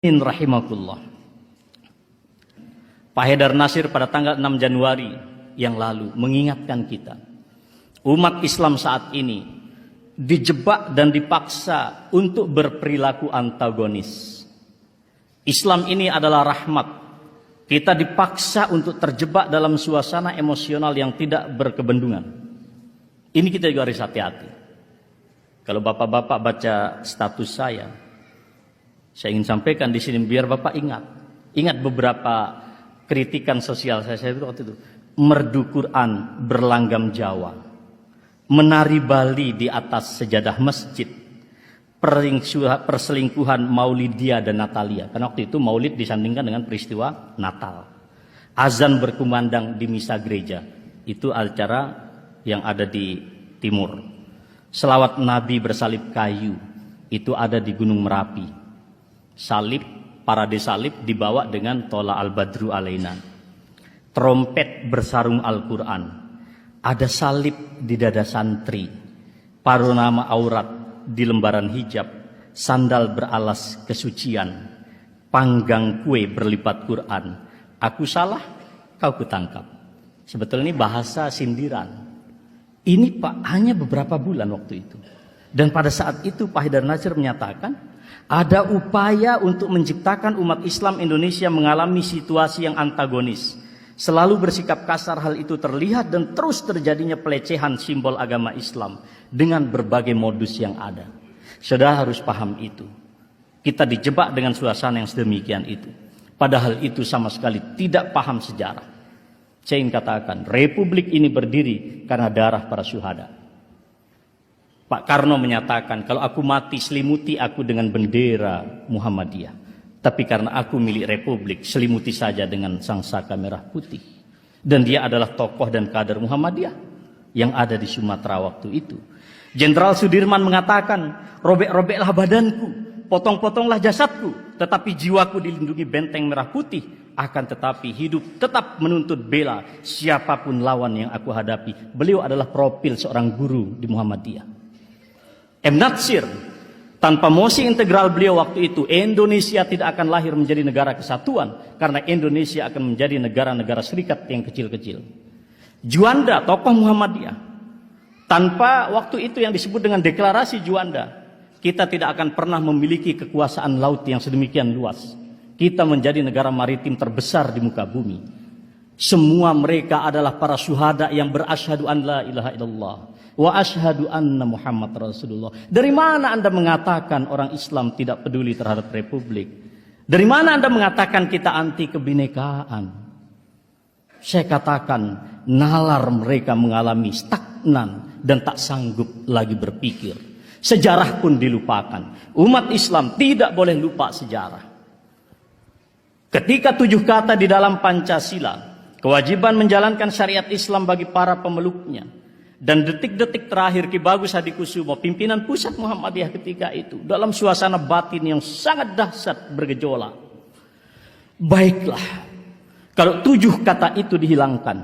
Rahimakullah. Pak Haidar Nasir pada tanggal 6 Januari yang lalu mengingatkan kita, umat Islam saat ini dijebak dan dipaksa untuk berperilaku antagonis. Islam ini adalah rahmat. Kita dipaksa untuk terjebak dalam suasana emosional yang tidak berkebendungan. Ini kita juga harus hati-hati. Kalau bapak-bapak baca status saya ingin sampaikan di sini biar Bapak ingat beberapa kritikan sosial saya itu waktu itu. Merdu Quran berlanggam Jawa, menari Bali di atas sejadah masjid, perselingkuhan Maulidia dan Natalia. Karena waktu itu Maulid disandingkan dengan peristiwa Natal. Azan berkumandang di misa gereja. Itu acara yang ada di timur. Selawat Nabi bersalib kayu. Itu ada di Gunung Merapi. Salib, parade salib dibawa dengan tola al-badru alaina. Trompet bersarung Al-Quran. Ada salib di dada santri. Panorama aurat di lembaran hijab. Sandal beralas kesucian. Panggang kue berlipat Quran. Aku salah, kau kutangkap. Sebetulnya ini bahasa sindiran. Ini Pak hanya beberapa bulan waktu itu. Dan pada saat itu Pak Haidar Nasir menyatakan ada upaya untuk menciptakan umat Islam Indonesia mengalami situasi yang antagonis. Selalu bersikap kasar, hal itu terlihat dan terus terjadinya pelecehan simbol agama Islam dengan berbagai modus yang ada. Saudara harus paham itu. Kita dijebak dengan suasana yang sedemikian itu. Padahal itu sama sekali tidak paham sejarah. Saya ingin katakan, Republik ini berdiri karena darah para syuhada. Pak Karno menyatakan, kalau aku mati selimuti aku dengan bendera Muhammadiyah. Tapi karena aku milik Republik, selimuti saja dengan sangsaka merah putih. Dan dia adalah tokoh dan kader Muhammadiyah yang ada di Sumatera waktu itu. Jenderal Sudirman mengatakan, robek-robeklah badanku, potong-potonglah jasadku, tetapi jiwaku dilindungi benteng merah putih. Akan tetapi hidup tetap menuntut bela siapapun lawan yang aku hadapi. Beliau adalah profil seorang guru di Muhammadiyah. M. Natsir, tanpa mosi integral beliau waktu itu, Indonesia tidak akan lahir menjadi negara kesatuan, karena Indonesia akan menjadi negara-negara serikat yang kecil-kecil. Juanda, tokoh Muhammadiyah, tanpa waktu itu yang disebut dengan deklarasi Juanda, kita tidak akan pernah memiliki kekuasaan laut yang sedemikian luas. Kita menjadi negara maritim terbesar di muka bumi. Semua mereka adalah para syuhada yang berasyhadu an la ilaha illallah wa asyhadu anna Muhammad Rasulullah. Dari mana Anda mengatakan orang Islam tidak peduli terhadap Republik? Dari mana Anda mengatakan kita anti kebinekaan? Saya katakan nalar mereka mengalami stagnan dan tak sanggup lagi berpikir. Sejarah pun dilupakan. Umat Islam tidak boleh lupa sejarah. Ketika 7 kata di dalam Pancasila, kewajiban menjalankan syariat Islam bagi para pemeluknya. Dan detik-detik terakhir Ki Bagus Hadikusumo, pimpinan pusat Muhammadiyah ketika itu, dalam suasana batin yang sangat dahsyat bergejolak. Baiklah, kalau 7 kata itu dihilangkan,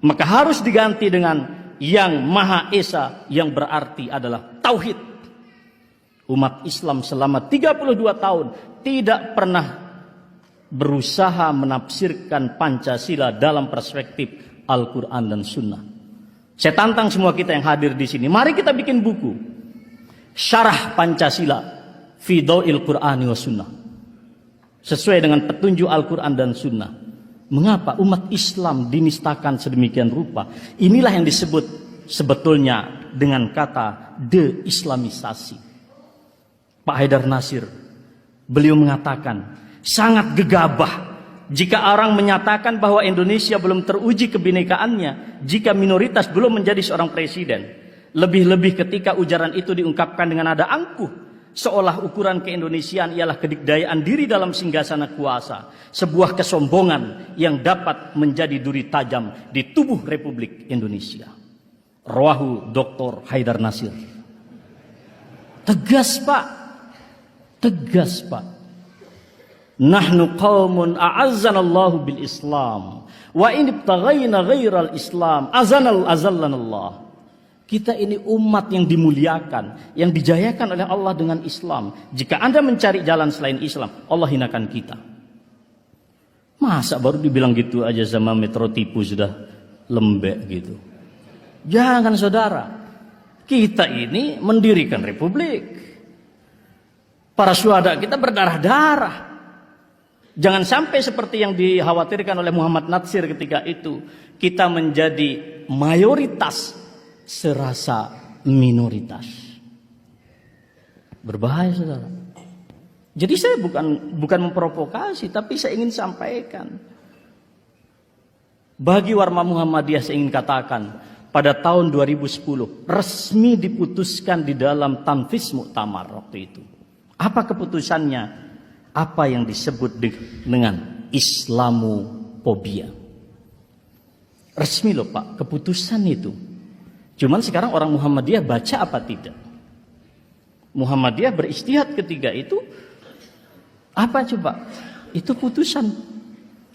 maka harus diganti dengan yang Maha Esa, yang berarti adalah Tauhid. Umat Islam selama 32 tahun tidak pernah berusaha menafsirkan Pancasila dalam perspektif Al-Quran dan Sunnah. Saya tantang semua kita yang hadir di sini. Mari kita bikin buku Syarah Pancasila fi Dhawil Qur'ani wa Sunnah. Sesuai dengan petunjuk Al-Quran dan Sunnah. Mengapa umat Islam dinistakan sedemikian rupa? Inilah yang disebut sebetulnya dengan kata de-islamisasi. Pak Haidar Nasir, beliau mengatakan, sangat gegabah jika orang menyatakan bahwa Indonesia belum teruji kebinekaannya jika minoritas belum menjadi seorang presiden. Lebih-lebih ketika ujaran itu diungkapkan dengan nada angkuh, seolah ukuran keindonesiaan ialah kedikdayaan diri dalam singgasana kuasa, sebuah kesombongan yang dapat menjadi duri tajam di tubuh Republik Indonesia. Rawahu Dr. Haidar Nasir. Tegas Pak, tegas Pak. Nahnu qaumun a'azzanallahu bil Islam wa in ibtaghayna ghairal Islam azallanallah. Kita ini umat yang dimuliakan, yang dijayakan oleh Allah dengan Islam. Jika Anda mencari jalan selain Islam, Allah hinakan kita. Masa baru dibilang gitu aja sama Metro Tipu sudah lembek gitu. Jangan saudara. Kita ini mendirikan republik. Para syuhada kita berdarah-darah. Jangan sampai seperti yang dikhawatirkan oleh Muhammad Natsir ketika itu. Kita menjadi mayoritas serasa minoritas. Berbahaya saudara. Jadi saya bukan memprovokasi, tapi saya ingin sampaikan. Bagi Warma Muhammadiyah saya ingin katakan, pada tahun 2010 resmi diputuskan di dalam Tanfis Muktamar waktu itu. Apa keputusannya? Apa yang disebut dengan Islamofobia. Resmi loh Pak, keputusan itu. Cuman sekarang orang Muhammadiyah baca apa tidak? Muhammadiyah beristihad ketika itu. Apa coba? Itu putusan.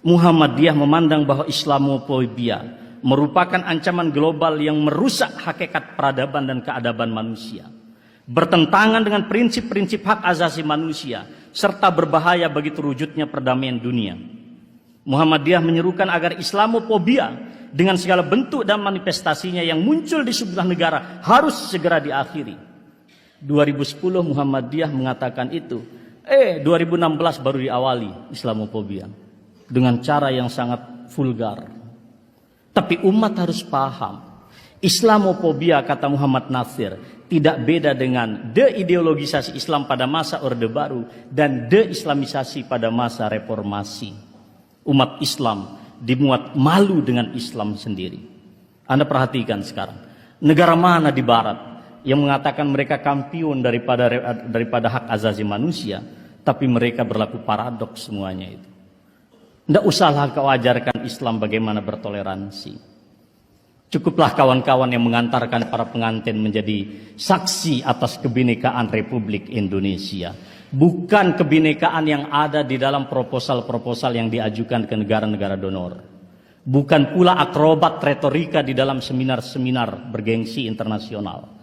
Muhammadiyah memandang bahwa Islamofobia merupakan ancaman global yang merusak hakikat peradaban dan keadaban manusia. Bertentangan dengan prinsip-prinsip hak asasi manusia. Serta berbahaya bagi terwujudnya perdamaian dunia. Muhammadiyah menyerukan agar Islamofobia dengan segala bentuk dan manifestasinya yang muncul di sebuah negara harus segera diakhiri. 2010 Muhammadiyah mengatakan itu. 2016 baru diawali Islamofobia dengan cara yang sangat vulgar. Tapi umat harus paham, Islamofobia kata Muhammad Natsir tidak beda dengan deideologisasi Islam pada masa Orde Baru dan deislamisasi pada masa reformasi. Umat Islam dimuat malu dengan Islam sendiri. Anda perhatikan sekarang, negara mana di barat yang mengatakan mereka kampiun daripada hak asasi manusia, tapi mereka berlaku paradoks semuanya itu. Tidak usahlah kau ajarkan Islam bagaimana bertoleransi. Cukuplah kawan-kawan yang mengantarkan para pengantin menjadi saksi atas kebinekaan Republik Indonesia. Bukan kebinekaan yang ada di dalam proposal-proposal yang diajukan ke negara-negara donor. Bukan pula akrobat retorika di dalam seminar-seminar bergengsi internasional.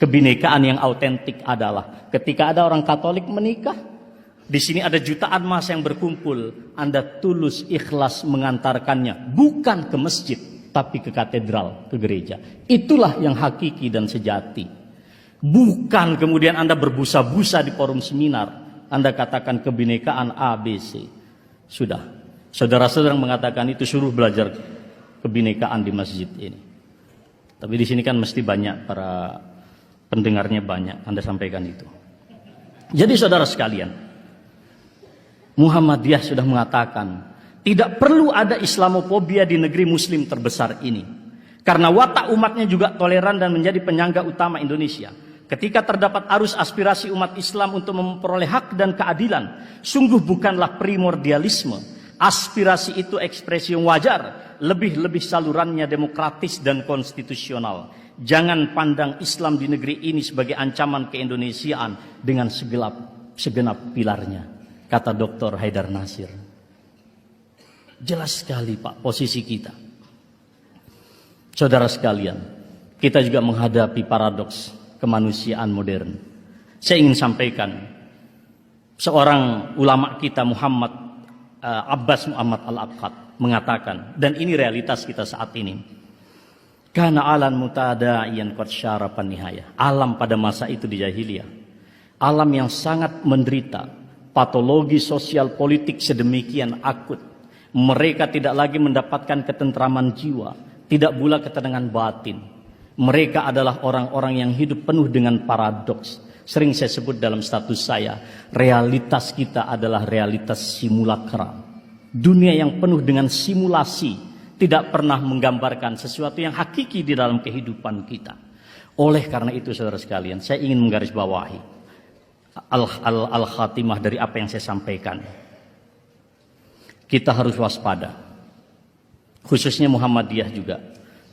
Kebinekaan yang autentik adalah ketika ada orang Katolik menikah, di sini ada jutaan massa yang berkumpul, Anda tulus ikhlas mengantarkannya bukan ke masjid, tapi ke katedral, ke gereja. Itulah yang hakiki dan sejati. Bukan kemudian Anda berbusa-busa di forum seminar, Anda katakan kebinekaan ABC. Sudah, saudara-saudara mengatakan itu suruh belajar kebinekaan di masjid ini. Tapi di sini kan mesti banyak para pendengarnya banyak, Anda sampaikan itu. Jadi saudara sekalian, Muhammadiyah sudah mengatakan tidak perlu ada Islamofobia di negeri Muslim terbesar ini, karena watak umatnya juga toleran dan menjadi penyangga utama Indonesia. Ketika terdapat arus aspirasi umat Islam untuk memperoleh hak dan keadilan, sungguh bukanlah primordialisme. Aspirasi itu ekspresi yang wajar, lebih-lebih salurannya demokratis dan konstitusional. Jangan pandang Islam di negeri ini sebagai ancaman keindonesiaan dengan segenap pilarnya, kata Dr. Haidar Nasir. Jelas sekali Pak posisi kita. Saudara sekalian, kita juga menghadapi paradoks kemanusiaan modern. Saya ingin sampaikan, seorang ulama kita Muhammad Abbas Muhammad Al-Aqad mengatakan, dan ini realitas kita saat ini, kana alam mutada'iyan qad syarapan nihayah. Alam pada masa itu di jahiliyah, alam yang sangat menderita, patologi sosial politik sedemikian akut. Mereka tidak lagi mendapatkan ketentraman jiwa, tidak pula ketenangan batin. Mereka adalah orang-orang yang hidup penuh dengan paradoks. Sering saya sebut dalam status saya, realitas kita adalah realitas simulakra. Dunia yang penuh dengan simulasi, tidak pernah menggambarkan sesuatu yang hakiki di dalam kehidupan kita. Oleh karena itu saudara sekalian, saya ingin menggarisbawahi al-khatimah dari apa yang saya sampaikan. Kita harus waspada, khususnya Muhammadiyah juga.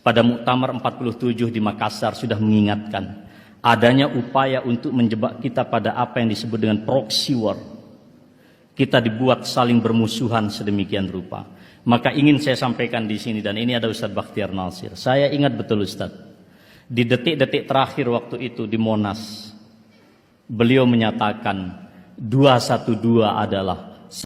Pada Muktamar 47 di Makassar sudah mengingatkan adanya upaya untuk menjebak kita pada apa yang disebut dengan proxy war. Kita dibuat saling bermusuhan sedemikian rupa. Maka ingin saya sampaikan di sini, dan ini ada Ustadz Bakhtiar Nasir. Saya ingat betul Ustadz, Di detik-detik terakhir waktu itu di Monas, beliau menyatakan 212 adalah